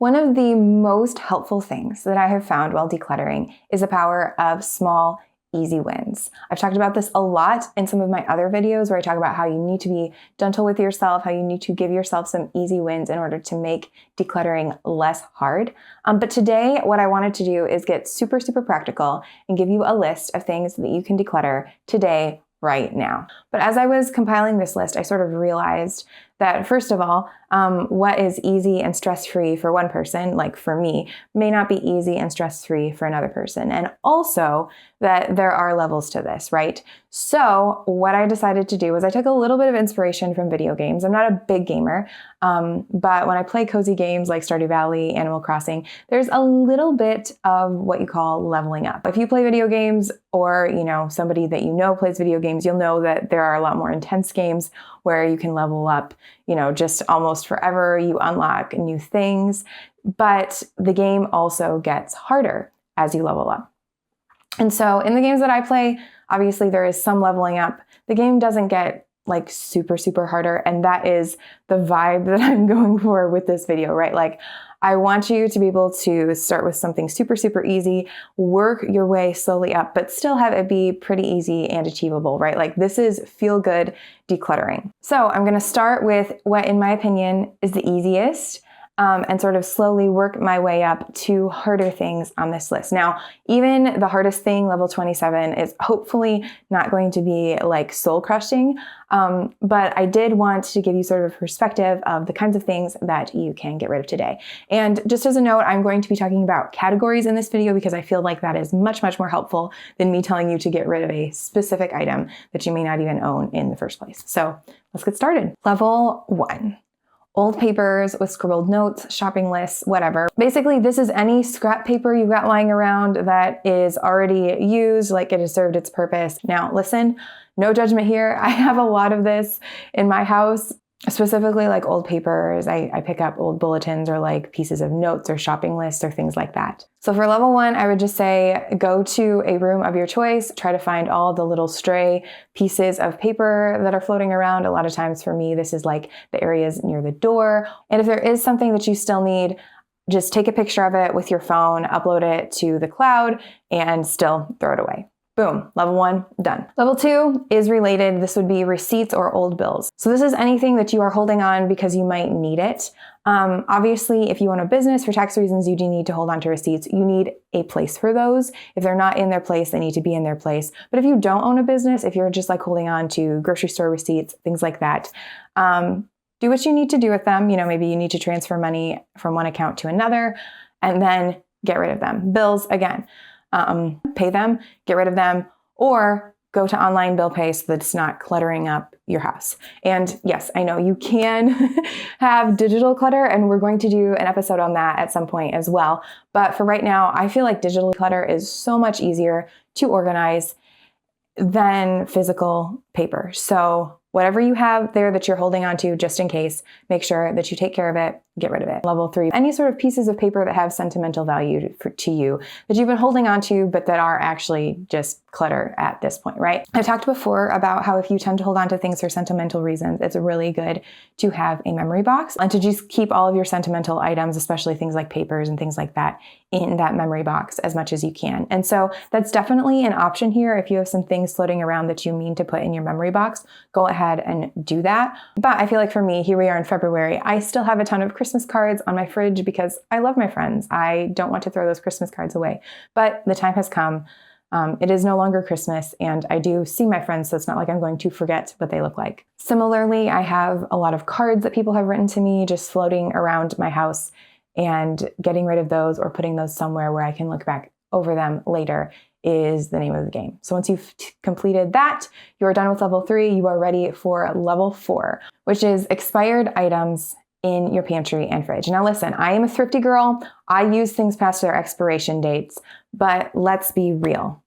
One of the most helpful things that I have found while decluttering is the power of small, easy wins. I've talked about this a lot in some of my other videos where I talk about how you need to be gentle with yourself, how you need to give yourself some easy wins in order to make decluttering less hard. But today, what I wanted to do is get super, super practical and give you a list of things that you can declutter today, right now. But as I was compiling this list, I sort of realized that first of all, what is easy and stress-free for one person, like for me, may not be easy and stress-free for another person. And also that there are levels to this, right? So what I decided to do was I took a little bit of inspiration from video games. I'm not a big gamer, but when I play cozy games like Stardew Valley, Animal Crossing, there's a little bit of what you call leveling up. If you play video games or, somebody that you know plays video games, you'll know that there are a lot more intense games where you can level up, just almost forever. You unlock new things, but the game also gets harder as you level up. And so in the games that I play, obviously there is some leveling up. The game doesn't get like super, super harder. And that is the vibe that I'm going for with this video, right? Like I want you to be able to start with something super, super easy, work your way slowly up, but still have it be pretty easy and achievable, right? Like this is feel good decluttering. So I'm going to start with what, in my opinion, is the easiest and sort of slowly work my way up to harder things on this list. Now, even the hardest thing, level 27, is hopefully not going to be like soul crushing, but I did want to give you sort of a perspective of the kinds of things that you can get rid of today. And just as a note, I'm going to be talking about categories in this video because I feel like that is much, much more helpful than me telling you to get rid of a specific item that you may not even own in the first place. So let's get started. Level 1. Old papers with scribbled notes, shopping lists, whatever. Basically, this is any scrap paper you've got lying around that is already used, like it has served its purpose. Now, listen, no judgment here. I have a lot of this in my house, specifically like old papers. I pick up old bulletins or like pieces of notes or shopping lists or things like that. So for level 1, I would just say go to a room of your choice, try to find all the little stray pieces of paper that are floating around. A lot of times for me, this is like the areas near the door. And if there is something that you still need, just take a picture of it with your phone, upload it to the cloud, and still throw it away. Boom, level 1, done. Level 2 is related. This would be receipts or old bills. So this is anything that you are holding on because you might need it. Obviously, if you own a business for tax reasons, you do need to hold on to receipts. You need a place for those. If they're not in their place, they need to be in their place. But if you don't own a business, if you're just like holding on to grocery store receipts, things like that, do what you need to do with them. Maybe you need to transfer money from one account to another and then get rid of them. Bills, again. Pay them, get rid of them, or go to online bill pay so that it's not cluttering up your house. And yes, I know you can have digital clutter, and we're going to do an episode on that at some point as well. But for right now, I feel like digital clutter is so much easier to organize than physical paper. So whatever you have there that you're holding on to, just in case, make sure that you take care of it, get rid of it. Level 3, any sort of pieces of paper that have sentimental value to you that you've been holding on to, but that are actually just clutter at this point, right? I've talked before about how if you tend to hold on to things for sentimental reasons, it's really good to have a memory box and to just keep all of your sentimental items, especially things like papers and things like that, in that memory box as much as you can. And so that's definitely an option here. If you have some things floating around that you mean to put in your memory box, go ahead and do that. But I feel like for me, here we are in February, I still have a ton of Christmas cards on my fridge because I love my friends. I don't want to throw those Christmas cards away, but the time has come. It is no longer Christmas, and I do see my friends, so it's not like I'm going to forget what they look like. Similarly, I have a lot of cards that people have written to me just floating around my house, and getting rid of those or putting those somewhere where I can look back over them later is the name of the game. So once you've completed that, you're done with level 3, you are ready for level 4, which is expired items in your pantry and fridge. Now listen, I am a thrifty girl. I use things past their expiration dates, but let's be real.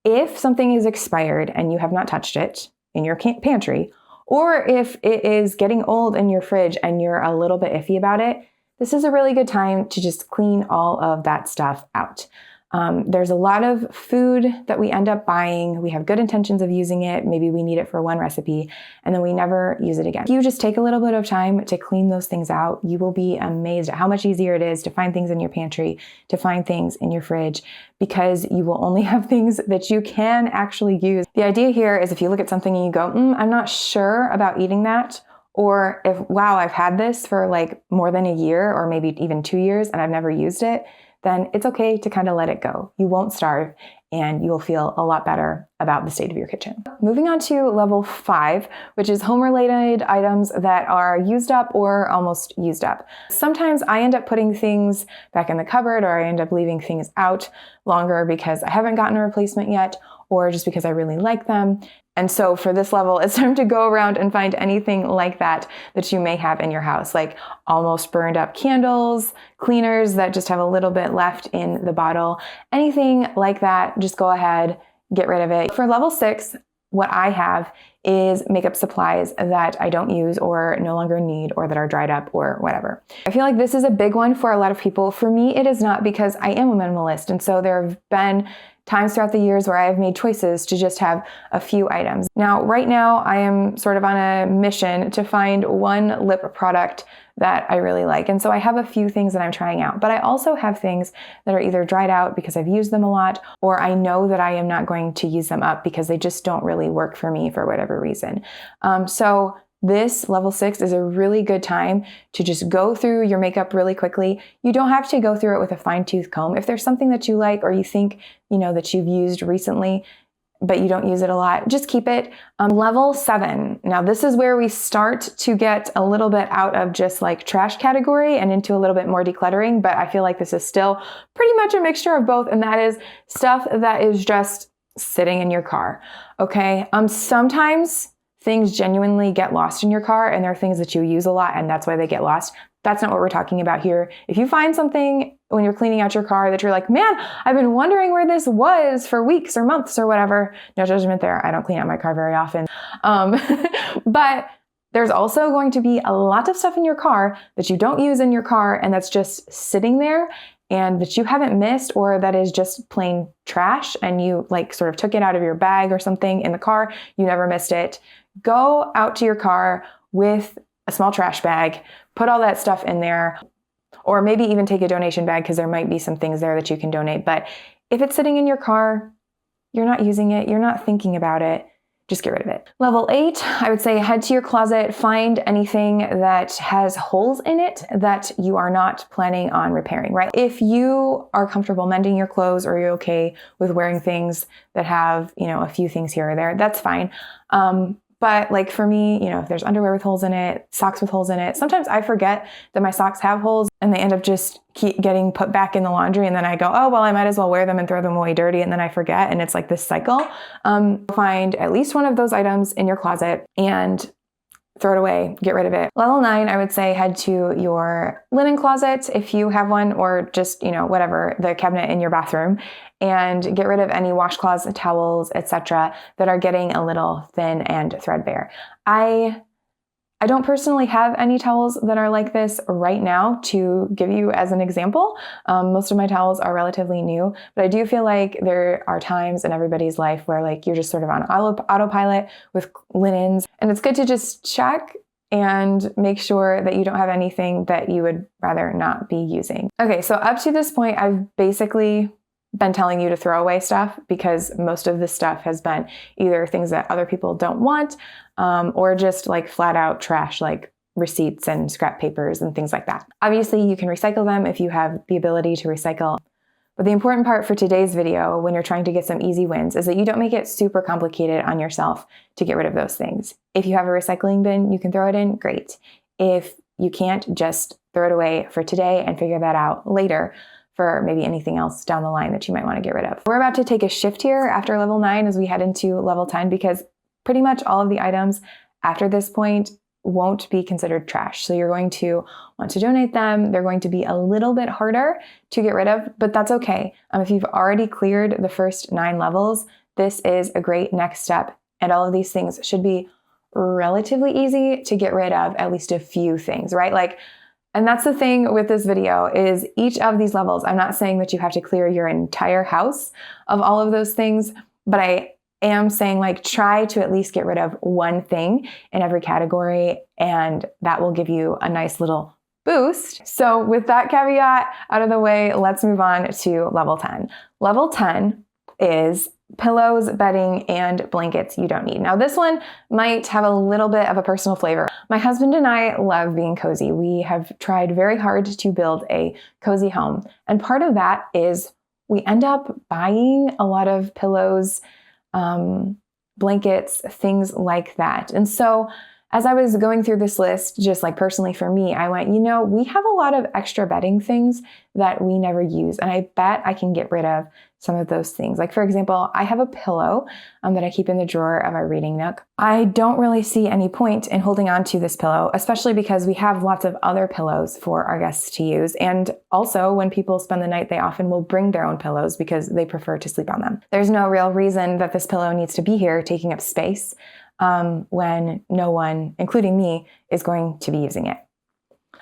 If something is expired and you have not touched it in your pantry, or if it is getting old in your fridge and you're a little bit iffy about it, this is a really good time to just clean all of that stuff out. There's a lot of food that we end up buying. We have good intentions of using it. Maybe we need it for one recipe and then we never use it again. If you just take a little bit of time to clean those things out, you will be amazed at how much easier it is to find things in your pantry, to find things in your fridge, because you will only have things that you can actually use. The idea here is if you look at something and you go, I'm not sure about eating that, or if, wow, I've had this for like more than a year or maybe even 2 years and I've never used it, then it's okay to kind of let it go. You won't starve and you will feel a lot better about the state of your kitchen. Moving on to level 5, which is home-related items that are used up or almost used up. Sometimes I end up putting things back in the cupboard, or I end up leaving things out longer because I haven't gotten a replacement yet, or just because I really like them. And so for this level, it's time to go around and find anything like that that you may have in your house, like almost burned up candles, cleaners that just have a little bit left in the bottle, anything like that, just go ahead, get rid of it. For level 6, what I have is makeup supplies that I don't use or no longer need, or that are dried up or whatever. I feel like this is a big one for a lot of people. For me, it is not, because I am a minimalist. And so there have been times throughout the years where I have made choices to just have a few items. Now, right now, I am sort of on a mission to find one lip product that I really like. And so I have a few things that I'm trying out, but I also have things that are either dried out because I've used them a lot, or I know that I am not going to use them up because they just don't really work for me for whatever reason. So this level 6 is a really good time to just go through your makeup really quickly. You don't have to go through it with a fine-tooth comb. If there's something that you like, or you think, that you've used recently, but you don't use it a lot, just keep it. Level 7. Now this is where we start to get a little bit out of just like trash category and into a little bit more decluttering, but I feel like this is still pretty much a mixture of both, and that is stuff that is just sitting in your car. Okay. Sometimes things genuinely get lost in your car, and there are things that you use a lot and that's why they get lost. That's not what we're talking about here. If you find something when you're cleaning out your car that you're like, man, I've been wondering where this was for weeks or months or whatever, no judgment there. I don't clean out my car very often. But there's also going to be a lot of stuff in your car that you don't use in your car and that's just sitting there and that you haven't missed, or that is just plain trash and you like sort of took it out of your bag or something in the car, you never missed it. Go out to your car with a small trash bag, put all that stuff in there, or maybe even take a donation bag because there might be some things there that you can donate. But if it's sitting in your car, you're not using it, you're not thinking about it, just get rid of it. Level 8, I would say head to your closet, find anything that has holes in it that you are not planning on repairing, right? If you are comfortable mending your clothes, or you're okay with wearing things that have, a few things here or there, that's fine. But like for me, if there's underwear with holes in it, socks with holes in it, sometimes I forget that my socks have holes and they end up just keep getting put back in the laundry. And then I go, oh, well, I might as well wear them and throw them away dirty. And then I forget. And it's like this cycle. Find at least one of those items in your closet and throw it away, get rid of it. Level 9, I would say head to your linen closet if you have one, or just, whatever, the cabinet in your bathroom, and get rid of any washcloths, towels, etc. that are getting a little thin and threadbare. I don't personally have any towels that are like this right now to give you as an example. Most of my towels are relatively new, but I do feel like there are times in everybody's life where like you're just sort of on autopilot with linens, and it's good to just check and make sure that you don't have anything that you would rather not be using. Okay, so up to this point, I've basically been telling you to throw away stuff because most of this stuff has been either things that other people don't want, or just like flat out trash, like receipts and scrap papers and things like that. Obviously, you can recycle them if you have the ability to recycle. But the important part for today's video, when you're trying to get some easy wins, is that you don't make it super complicated on yourself to get rid of those things. If you have a recycling bin, you can throw it in, great. If you can't, just throw it away for today and figure that out later for maybe anything else down the line that you might want to get rid of. We're about to take a shift here after level 9 as we head into level 10, because pretty much all of the items after this point won't be considered trash. So you're going to want to donate them. They're going to be a little bit harder to get rid of, but that's okay. If you've already cleared the first 9 levels, this is a great next step. And all of these things should be relatively easy to get rid of, at least a few things, right? Like And that's the thing with this video is each of these levels, I'm not saying that you have to clear your entire house of all of those things, but I am saying like try to at least get rid of one thing in every category, and that will give you a nice little boost. So with that caveat out of the way, let's move on to level 10. Level 10 is pillows, bedding, and blankets you don't need. Now this one might have a little bit of a personal flavor. My husband and I love being cozy. We have tried very hard to build a cozy home. And part of that is we end up buying a lot of pillows, blankets, things like that. And so as I was going through this list, just like personally for me, I went, we have a lot of extra bedding things that we never use. And I bet I can get rid of some of those things. Like for example, I have a pillow that I keep in the drawer of our reading nook. I don't really see any point in holding on to this pillow, especially because we have lots of other pillows for our guests to use. And also when people spend the night, they often will bring their own pillows because they prefer to sleep on them. There's no real reason that this pillow needs to be here taking up space when no one, including me, is going to be using it.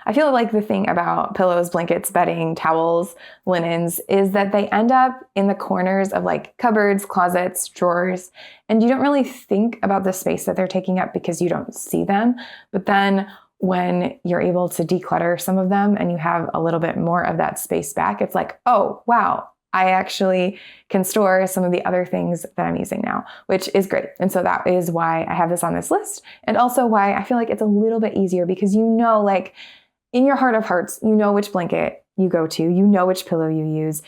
I feel like the thing about pillows, blankets, bedding, towels, linens is that they end up in the corners of like cupboards, closets, drawers, and you don't really think about the space that they're taking up because you don't see them. But then when you're able to declutter some of them and you have a little bit more of that space back, it's like, oh, wow, I actually can store some of the other things that I'm using now, which is great. And so that is why I have this on this list. And also why I feel like it's a little bit easier because like in your heart of hearts, which blanket you go to, which pillow you use,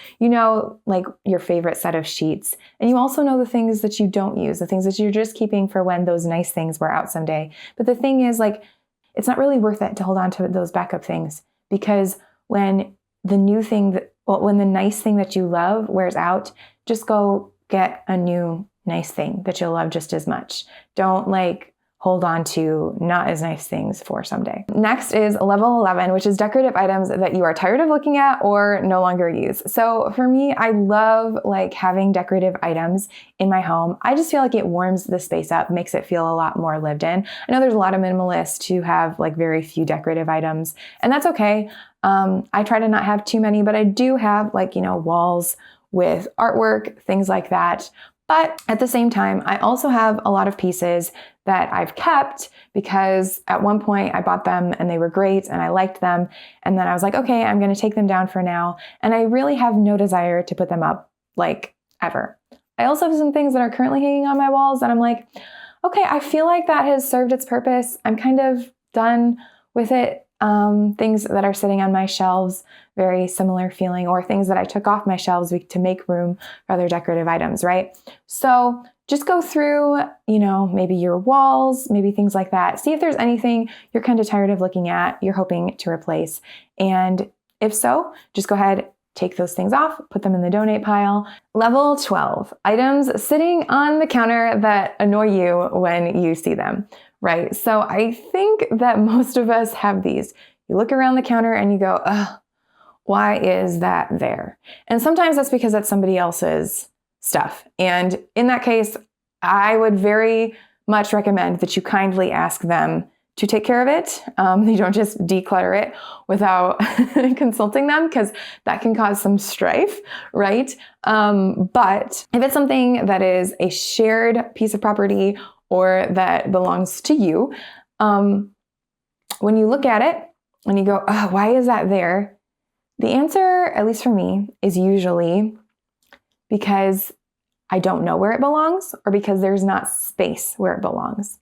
like your favorite set of sheets. And you also know the things that you don't use, the things that you're just keeping for when those nice things wear out someday. But the thing is like, it's not really worth it to hold on to those backup things because when the nice thing that you love wears out, just go get a new nice thing that you'll love just as much. Don't like hold on to not as nice things for someday. Next is level 11, which is decorative items that you are tired of looking at or no longer use. So for me, I love like having decorative items in my home. I just feel like it warms the space up, makes it feel a lot more lived in. I know there's a lot of minimalists who have like very few decorative items, and that's okay. I try to not have too many, but I do have like, walls with artwork, things like that. But at the same time, I also have a lot of pieces that I've kept because at one point I bought them and they were great and I liked them. And then I was like, okay, I'm going to take them down for now. And I really have no desire to put them up like ever. I also have some things that are currently hanging on my walls and I'm like, okay, I feel like that has served its purpose. I'm kind of done with it. Things that are sitting on my shelves, very similar feeling, or things that I took off my shelves to make room for other decorative items, right? So just go through, maybe your walls, maybe things like that. See if there's anything you're kind of tired of looking at, you're hoping to replace. And if so, just go ahead, take those things off, put them in the donate pile. Level 12, items sitting on the counter that annoy you when you see them. Right. So I think that most of us have these. You look around the counter and you go, ugh, why is that there? And sometimes that's because that's somebody else's stuff. And in that case, I would very much recommend that you kindly ask them to take care of it. You don't just declutter it without consulting them because that can cause some strife, right? But if it's something that is a shared piece of property or that belongs to you, when you look at it and you go, oh, why is that there? The answer, at least for me, is usually because I don't know where it belongs or because there's not space where it belongs.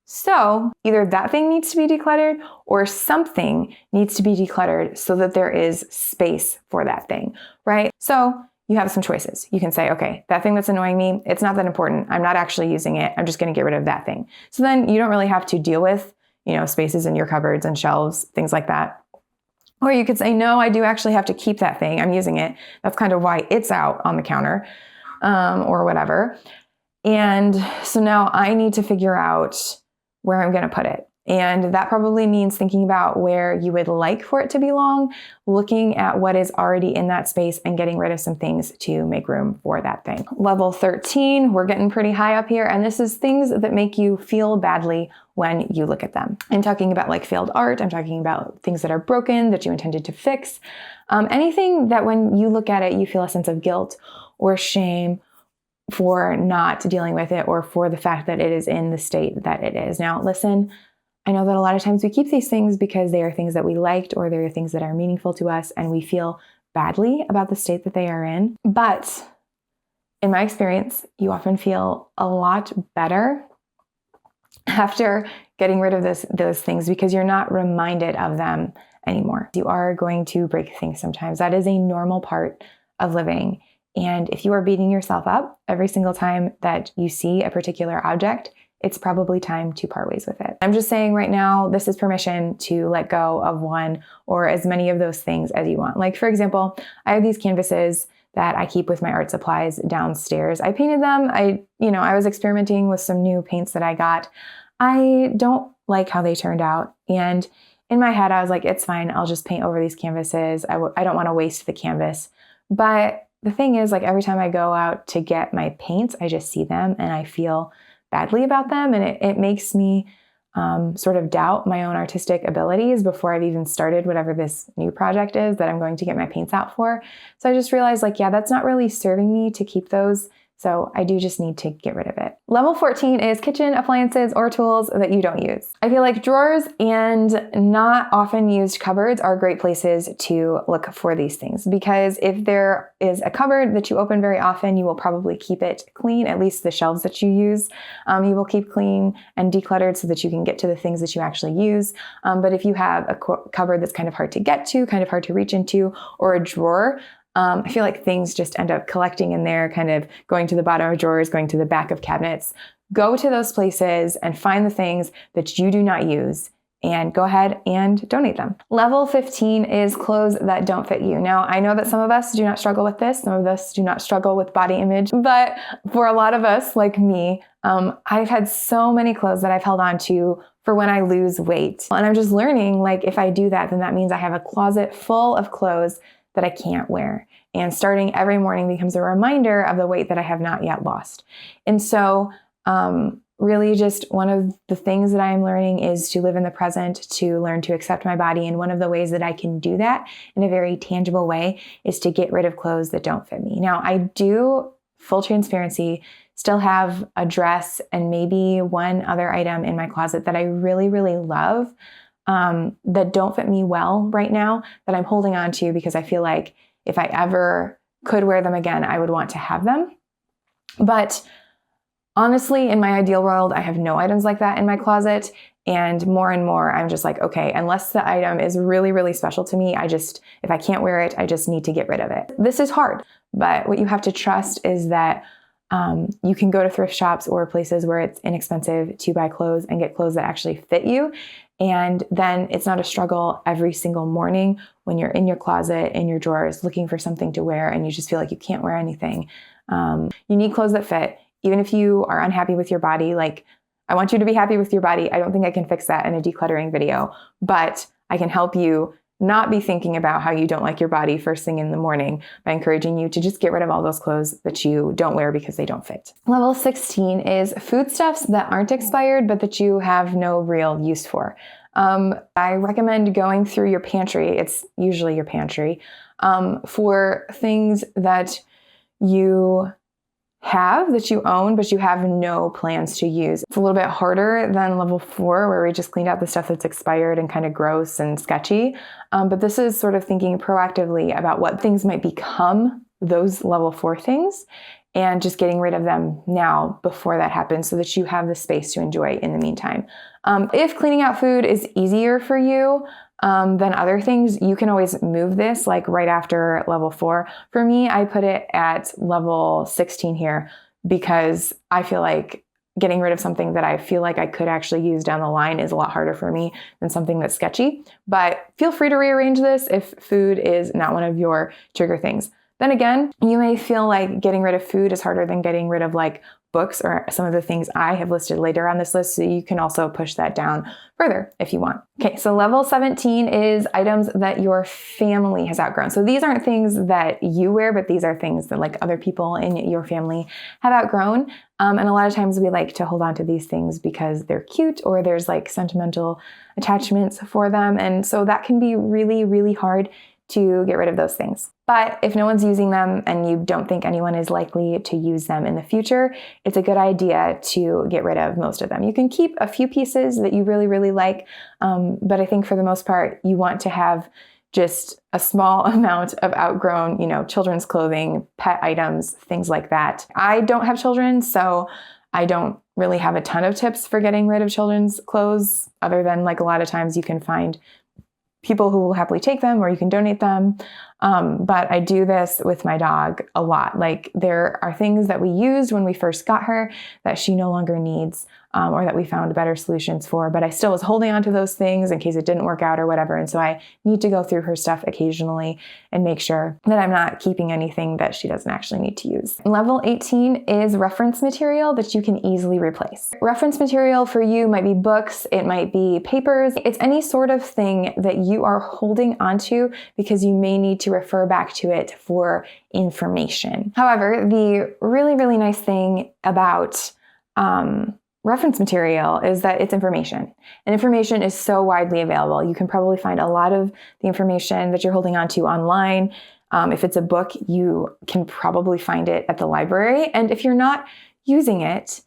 So either that thing needs to be decluttered or something needs to be decluttered so that there is space for that thing, right? So you have some choices. You can say, okay, that thing that's annoying me, it's not that important. I'm not actually using it. I'm just going to get rid of that thing. So then you don't really have to deal with, spaces in your cupboards and shelves, things like that. Or you could say, no, I do actually have to keep that thing. I'm using it. That's kind of why it's out on the counter, or whatever. And so now I need to figure out where I'm going to put it. And that probably means thinking about where you would like for it to belong, looking at what is already in that space and getting rid of some things to make room for that thing. Level 13, we're getting pretty high up here. And this is things that make you feel badly when you look at them. I'm talking about like failed art. I'm talking about things that are broken that you intended to fix. Anything that when you look at it, you feel a sense of guilt or shame for not dealing with it or for the fact that it is in the state that it is. Now, listen, I know that a lot of times we keep these things because they are things that we liked or they are things that are meaningful to us and we feel badly about the state that they are in. But in my experience, you often feel a lot better after getting rid of those things because you're not reminded of them anymore. You are going to break things sometimes. That is a normal part of living. And if you are beating yourself up every single time that you see a particular object, it's probably time to part ways with it. I'm just saying right now, this is permission to let go of one or as many of those things as you want. Like, for example, I have these canvases that I keep with my art supplies downstairs. I painted them. I was experimenting with some new paints that I got. I don't like how they turned out. And in my head, I was like, it's fine. I'll just paint over these canvases. I don't want to waste the canvas. But the thing is, like, every time I go out to get my paints, I just see them and I feel badly about them. And it makes me sort of doubt my own artistic abilities before I've even started whatever this new project is that I'm going to get my paints out for. So I just realized, like, yeah, that's not really serving me to keep those. So I do just need to get rid of it. Level 14 is kitchen appliances or tools that you don't use. I feel like drawers and not often used cupboards are great places to look for these things because if there is a cupboard that you open very often, you will probably keep it clean, at least the shelves that you use. You will keep clean and decluttered so that you can get to the things that you actually use. But if you have a cupboard that's kind of hard to get to, kind of hard to reach into, or a drawer, I feel like things just end up collecting in there, kind of going to the bottom of drawers, going to the back of cabinets. Go to those places and find the things that you do not use and go ahead and donate them. Level 15 is clothes that don't fit you. Now, I know that some of us do not struggle with this. Some of us do not struggle with body image, but for a lot of us, like me, I've had so many clothes that I've held on to for when I lose weight. And I'm just learning, like, if I do that, then that means I have a closet full of clothes that I can't wear. And starting every morning becomes a reminder of the weight that I have not yet lost. And so really just one of the things that I'm learning is to live in the present, to learn to accept my body. And one of the ways that I can do that in a very tangible way is to get rid of clothes that don't fit me. Now, I do, full transparency, still have a dress and maybe one other item in my closet that I really, really love that don't fit me well right now that I'm holding on to because I feel like if I ever could wear them again, I would want to have them. But honestly, in my ideal world, I have no items like that in my closet. And more, I'm just like, okay, unless the item is really, really special to me, if I can't wear it, I just need to get rid of it. This is hard, but what you have to trust is that you can go to thrift shops or places where it's inexpensive to buy clothes and get clothes that actually fit you. And then it's not a struggle every single morning when you're in your closet, in your drawers, looking for something to wear and you just feel like you can't wear anything. You need clothes that fit. Even if you are unhappy with your body, like, I want you to be happy with your body. I don't think I can fix that in a decluttering video, but I can help you not be thinking about how you don't like your body first thing in the morning by encouraging you to just get rid of all those clothes that you don't wear because they don't fit. Level 16 is foodstuffs that aren't expired, but that you have no real use for. I recommend going through your pantry. It's usually your pantry for things that you have, that you own, but you have no plans to use. It's a little bit harder than level 4, where we just cleaned out the stuff that's expired and kind of gross and sketchy. But this is sort of thinking proactively about what things might become those level 4 things and just getting rid of them now before that happens so that you have the space to enjoy in the meantime. If cleaning out food is easier for you than other things, you can always move this like right after level 4. For me, I put it at level 16 here because I feel like getting rid of something that I feel like I could actually use down the line is a lot harder for me than something that's sketchy. But feel free to rearrange this if food is not one of your trigger things. Then again, you may feel like getting rid of food is harder than getting rid of like books or some of the things I have listed later on this list, so you can also push that down further if you want. Okay, so level 17 is items that your family has outgrown. So these aren't things that you wear, but these are things that like other people in your family have outgrown. And a lot of times we like to hold on to these things because they're cute or there's like sentimental attachments for them. And so that can be really, really hard to get rid of those things. But if no one's using them and you don't think anyone is likely to use them in the future, it's a good idea to get rid of most of them. You can keep a few pieces that you really, really like, but I think for the most part, you want to have just a small amount of outgrown, children's clothing, pet items, things like that. I don't have children, so I don't really have a ton of tips for getting rid of children's clothes, other than like a lot of times you can find people who will happily take them or you can donate them. But I do this with my dog a lot. Like there are things that we used when we first got her that she no longer needs, or that we found better solutions for, but I still was holding on to those things in case it didn't work out or whatever. And so I need to go through her stuff occasionally and make sure that I'm not keeping anything that she doesn't actually need to use. Level 18 is reference material that you can easily replace. Reference material for you might be books, it might be papers, it's any sort of thing that you are holding onto because you may need to refer back to it for information. However, the really, really nice thing about reference material is that it's information. And information is so widely available. You can probably find a lot of the information that you're holding on to online. If it's a book, you can probably find it at the library. And if you're not using it,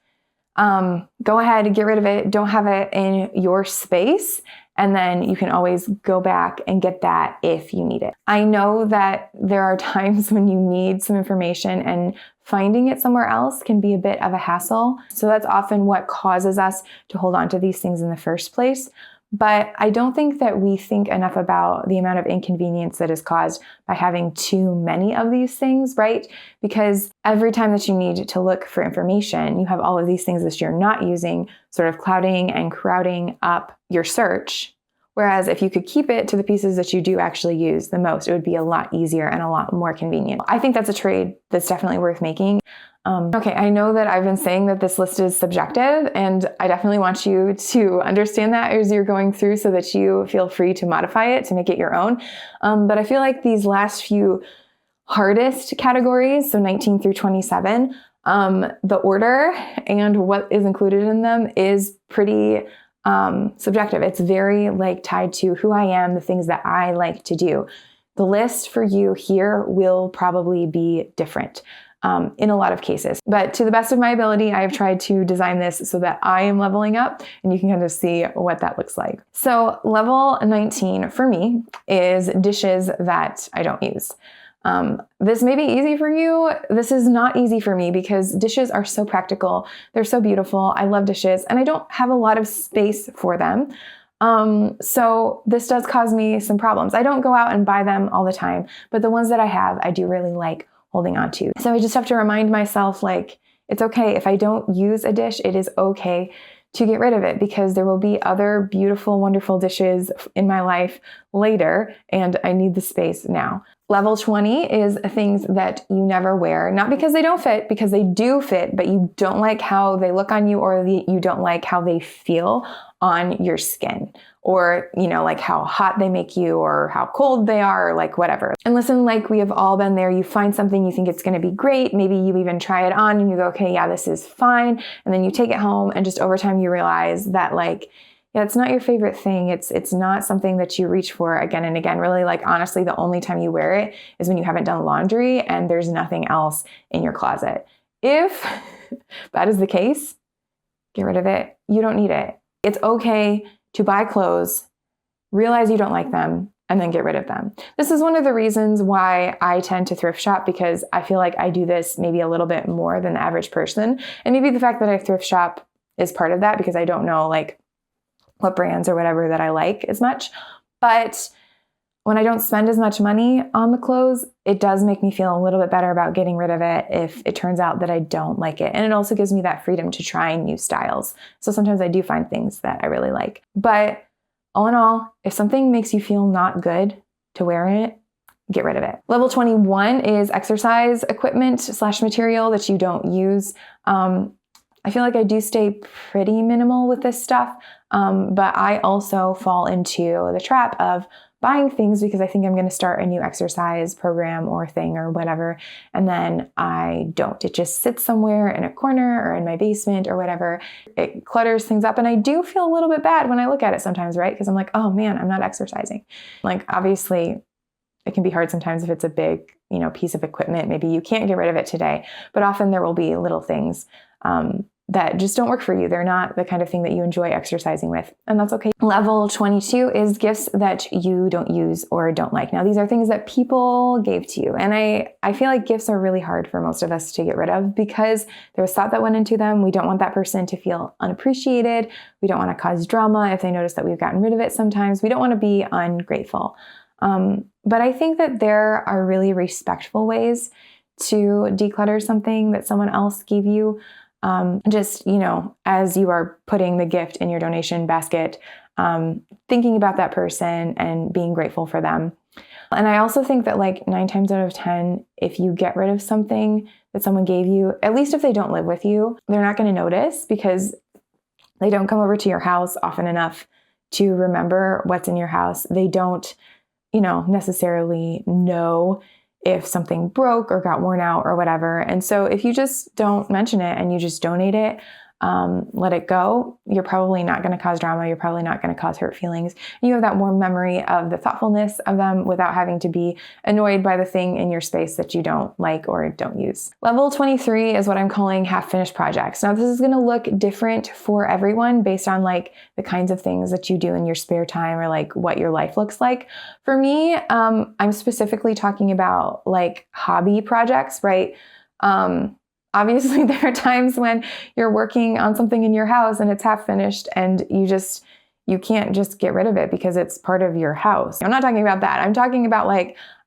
go ahead and get rid of it. Don't have it in your space. And then you can always go back and get that if you need it. I know that there are times when you need some information and finding it somewhere else can be a bit of a hassle. So that's often what causes us to hold on to these things in the first place. But I don't think that we think enough about the amount of inconvenience that is caused by having too many of these things, right? Because every time that you need to look for information, you have all of these things that you're not using sort of clouding and crowding up your search. Whereas if you could keep it to the pieces that you do actually use the most, it would be a lot easier and a lot more convenient. I think that's a trade that's definitely worth making. Okay, I know that I've been saying that this list is subjective, and I definitely want you to understand that as you're going through so that you feel free to modify it to make it your own. But I feel like these last few hardest categories, so 19 through 27, the order and what is included in them is pretty subjective. It's very tied to who I am, the things that I like to do. The list for you here will probably be different in a lot of cases. But to the best of my ability, I have tried to design this so that I am leveling up, and you can kind of see what that looks like. So level 19 for me is dishes that I don't use. This may be easy for you. This is not easy for me because dishes are so practical. They're so beautiful. I love dishes and I don't have a lot of space for them. So this does cause me some problems. I don't go out and buy them all the time, but the ones that I have, I do really like holding on to. So I just have to remind myself, it's okay if I don't use a dish, it is okay to get rid of it because there will be other beautiful, wonderful dishes in my life later, and I need the space now. Level 20 is things that you never wear, not because they don't fit, because they do fit, but you don't like how they look on you, or you don't like how they feel on your skin, or how hot they make you, or how cold they are, or whatever. And listen, we have all been there. You find something, you think it's going to be great. Maybe you even try it on and you go, okay, yeah, this is fine. And then you take it home and just over time you realize that yeah, it's not your favorite thing. It's not something that you reach for again and again. Really, honestly, the only time you wear it is when you haven't done laundry and there's nothing else in your closet. If that is the case, get rid of it. You don't need it. It's okay to buy clothes, realize you don't like them, and then get rid of them. This is one of the reasons why I tend to thrift shop, because I feel like I do this maybe a little bit more than the average person. And maybe the fact that I thrift shop is part of that, because I don't know what brands or whatever that I like as much. But when I don't spend as much money on the clothes, it does make me feel a little bit better about getting rid of it if it turns out that I don't like it. And it also gives me that freedom to try new styles. So sometimes I do find things that I really like. But all in all, if something makes you feel not good to wear it, get rid of it. Level 21 is exercise equipment / material that you don't use. I feel like I do stay pretty minimal with this stuff, but I also fall into the trap of buying things because I think I'm going to start a new exercise program or thing or whatever, and then I don't. It just sits somewhere in a corner or in my basement or whatever. It clutters things up, and I do feel a little bit bad when I look at it sometimes, right? Because I'm like, oh man, I'm not exercising. Like, obviously, it can be hard sometimes if it's a big, piece of equipment. Maybe you can't get rid of it today, but often there will be little things that just don't work for you. They're not the kind of thing that you enjoy exercising with, and that's okay. Level 22 is gifts that you don't use or don't like. Now, these are things that people gave to you, and I feel like gifts are really hard for most of us to get rid of because there was thought that went into them. We don't want that person to feel unappreciated. We don't want to cause drama if they notice that we've gotten rid of it sometimes. We don't want to be ungrateful. But I think that there are really respectful ways to declutter something that someone else gave you. As you are putting the gift in your donation basket, thinking about that person and being grateful for them. And I also think that 9 times out of 10, if you get rid of something that someone gave you, at least if they don't live with you, they're not going to notice because they don't come over to your house often enough to remember what's in your house. They don't, necessarily know if something broke or got worn out or whatever. And so if you just don't mention it and you just donate it, let it go, you're probably not going to cause drama. You're probably not going to cause hurt feelings. And you have that warm memory of the thoughtfulness of them without having to be annoyed by the thing in your space that you don't like or don't use. Level 23 is what I'm calling half-finished projects. Now, this is going to look different for everyone based on the kinds of things that you do in your spare time or what your life looks like. For me, I'm specifically talking about hobby projects, right? Obviously, there are times when you're working on something in your house and it's half finished and you can't just get rid of it because it's part of your house. I'm not talking about that. I'm talking about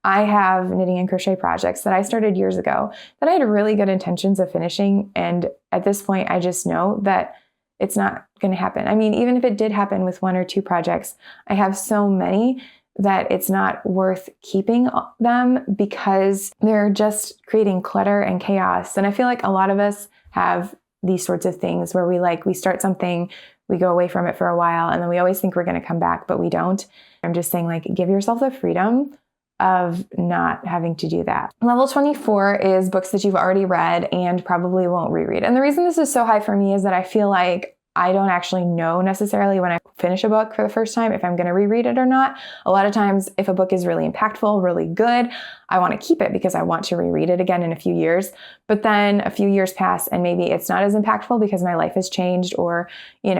I have knitting and crochet projects that I started years ago that I had really good intentions of finishing. And at this point, I just know that it's not going to happen. I mean, even if it did happen with 1 or 2 projects, I have so many that it's not worth keeping them because they're just creating clutter and chaos. And I feel like a lot of us have these sorts of things where we start something, we go away from it for a while, and then we always think we're going to come back, but we don't. I'm just saying give yourself the freedom of not having to do that. Level 24 is books that you've already read and probably won't reread. And the reason this is so high for me is that I feel like I don't actually know necessarily when I finish a book for the first time if I'm going to reread it or not. A lot of times, if a book is really impactful, really good, I want to keep it because I want to reread it again in a few years. But then a few years pass and maybe it's not as impactful because my life has changed or, I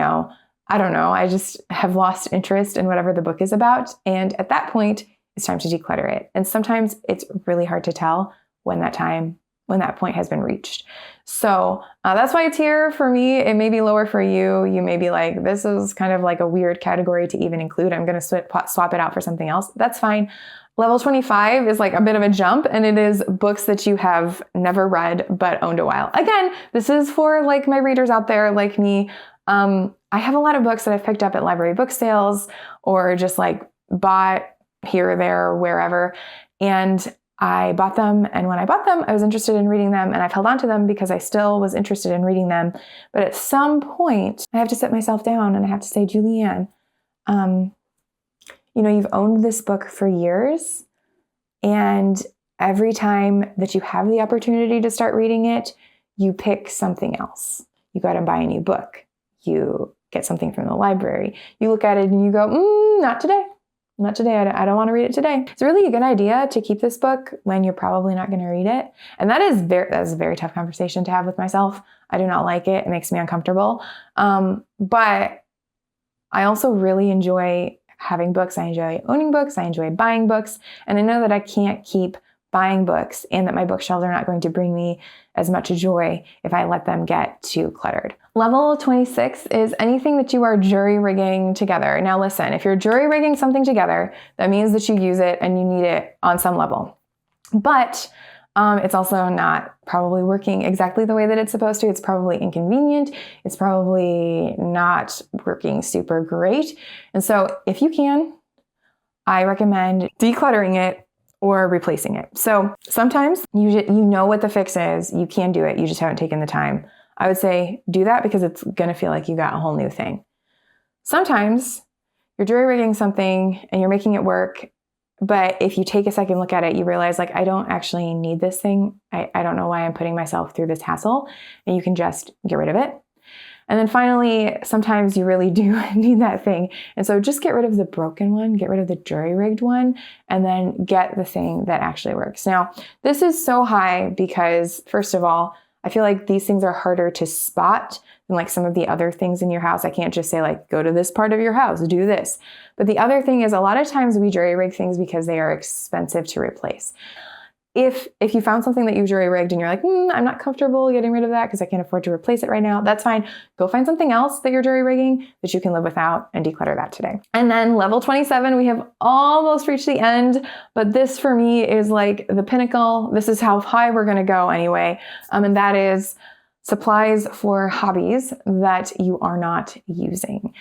don't know, I just have lost interest in whatever the book is about. And at that point, it's time to declutter it. And sometimes it's really hard to tell when that point has been reached. So that's why it's here for me. It may be lower for you. You may be like, this is kind of a weird category to even include. I'm going to swap it out for something else. That's fine. Level 25 is a bit of a jump, and it is books that you have never read but owned a while. Again, this is for my readers out there like me. I have a lot of books that I've picked up at library book sales or just bought here or there or wherever. And I bought them, and when I bought them, I was interested in reading them, and I've held on to them because I still was interested in reading them. But at some point, I have to sit myself down and I have to say, Julianne, you've owned this book for years, and every time that you have the opportunity to start reading it, you pick something else. You go out and buy a new book. You get something from the library. You look at it and you go, not today. Not today. I don't want to read it today. It's really a good idea to keep this book when you're probably not going to read it. And that is a very tough conversation to have with myself. I do not like it. It makes me uncomfortable. But I also really enjoy having books. I enjoy owning books. I enjoy buying books. And I know that I can't keep buying books and that my bookshelves are not going to bring me as much joy if I let them get too cluttered. Level 26 is anything that you are jury-rigging together. Now listen, if you're jury-rigging something together, that means that you use it and you need it on some level. But it's also not probably working exactly the way that it's supposed to. It's probably inconvenient. It's probably not working super great. And so if you can, I recommend decluttering it or replacing it. So sometimes you know what the fix is. You can do it. You just haven't taken the time. I would say do that because it's going to feel like you got a whole new thing. Sometimes you're jury rigging something and you're making it work, but if you take a second look at it, you realize like, I don't actually need this thing. I don't know why I'm putting myself through this hassle, and you can just get rid of it. And then finally, sometimes you really do need that thing. And so just get rid of the broken one, get rid of the jury rigged one, and then get the thing that actually works. Now, this is so high because first of all, I feel like these things are harder to spot than like some of the other things in your house. I can't just say like, go to this part of your house, do this. But the other thing is a lot of times we jury rig things because they are expensive to replace. If you found something that you jury rigged and you're like, I'm not comfortable getting rid of that because I can't afford to replace it right now, that's fine. Go find something else that you're jury rigging that you can live without and declutter that today. And then level 27, we have almost reached the end, but this for me is like the pinnacle. This is how high we're going to go anyway. And that is supplies for hobbies that you are not using.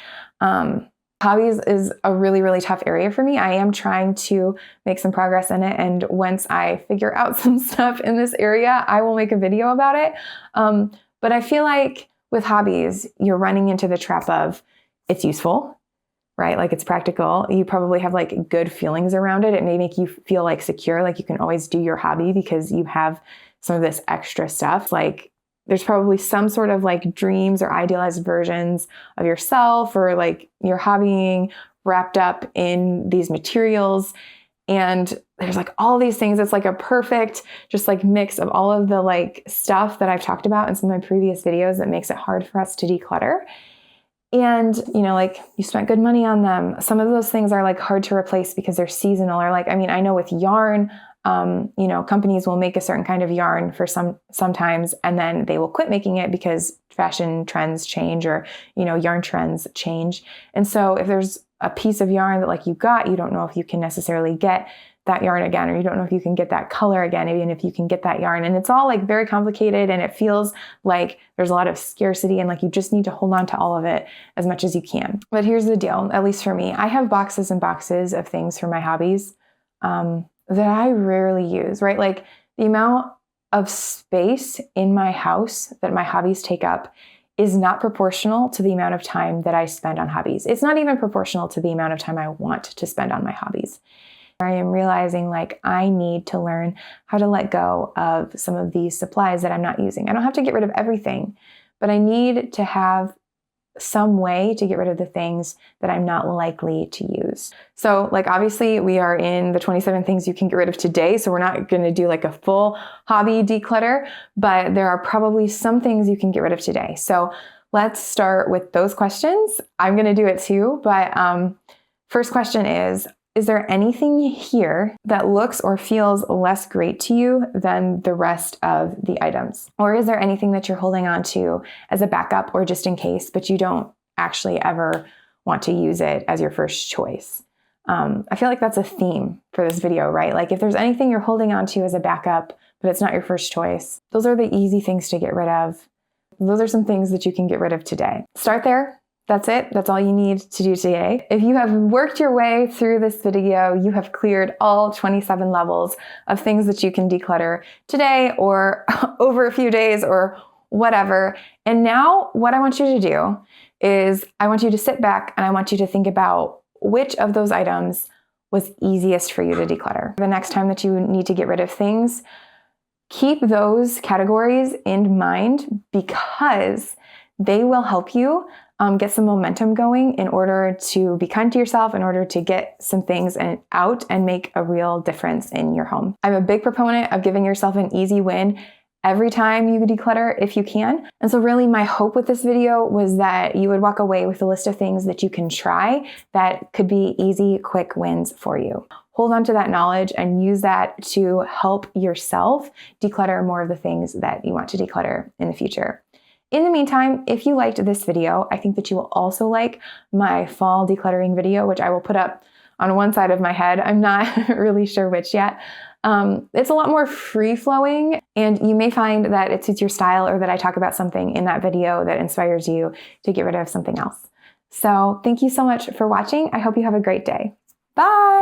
Hobbies is a really, really tough area for me. I am trying to make some progress in it. And once I figure out some stuff in this area, I will make a video about it. But I feel like with hobbies, you're running into the trap of it's useful, right? Like it's practical. You probably have like good feelings around it. It may make you feel like secure, like you can always do your hobby because you have some of this extra stuff. Like there's probably some sort of like dreams or idealized versions of yourself or like your hobbying wrapped up in these materials. And there's like all these things. It's like a perfect just like mix of all of the like stuff that I've talked about in some of my previous videos that makes it hard for us to declutter. And, you know, like you spent good money on them. Some of those things are like hard to replace because they're seasonal or like, I mean, I know with yarn, you know, companies will make a certain kind of yarn for sometimes, and then they will quit making it because fashion trends change or, you know, yarn trends change. And so if there's a piece of yarn that like you got, you don't know if you can necessarily get that yarn again, or you don't know if you can get that color again, even if you can get that yarn. And it's all like very complicated and it feels like there's a lot of scarcity and like you just need to hold on to all of it as much as you can. But here's the deal, at least for me, I have boxes and boxes of things for my hobbies that I rarely use, right? Like the amount of space in my house that my hobbies take up is not proportional to the amount of time that I spend on hobbies. It's not even proportional to the amount of time I want to spend on my hobbies. I am realizing like I need to learn how to let go of some of these supplies that I'm not using. I don't have to get rid of everything, but I need to have some way to get rid of the things that I'm not likely to use. So like obviously we are in the 27 things you can get rid of today. So we're not going to do like a full hobby declutter, but there are probably some things you can get rid of today. So let's start with those questions. I'm going to do it too, but first question is there anything here that looks or feels less great to you than the rest of the items? Or is there anything that you're holding on to as a backup or just in case, but you don't actually ever want to use it as your first choice? I feel like that's a theme for this video, right? Like if there's anything you're holding on to as a backup, but it's not your first choice, those are the easy things to get rid of. Those are some things that you can get rid of today. Start there. That's it. That's all you need to do today. If you have worked your way through this video, you have cleared all 27 levels of things that you can declutter today or over a few days or whatever. And now what I want you to do is I want you to sit back and I want you to think about which of those items was easiest for you to declutter. The next time that you need to get rid of things, keep those categories in mind because they will help you get some momentum going in order to be kind to yourself, in order to get some things out and make a real difference in your home. I'm a big proponent of giving yourself an easy win every time you declutter if you can. And so really my hope with this video was that you would walk away with a list of things that you can try that could be easy, quick wins for you. Hold on to that knowledge and use that to help yourself declutter more of the things that you want to declutter in the future. In the meantime, if you liked this video, I think that you will also like my fall decluttering video, which I will put up on one side of my head. I'm not really sure which yet. It's a lot more free-flowing, and you may find that it suits your style or that I talk about something in that video that inspires you to get rid of something else. So thank you so much for watching. I hope you have a great day. Bye!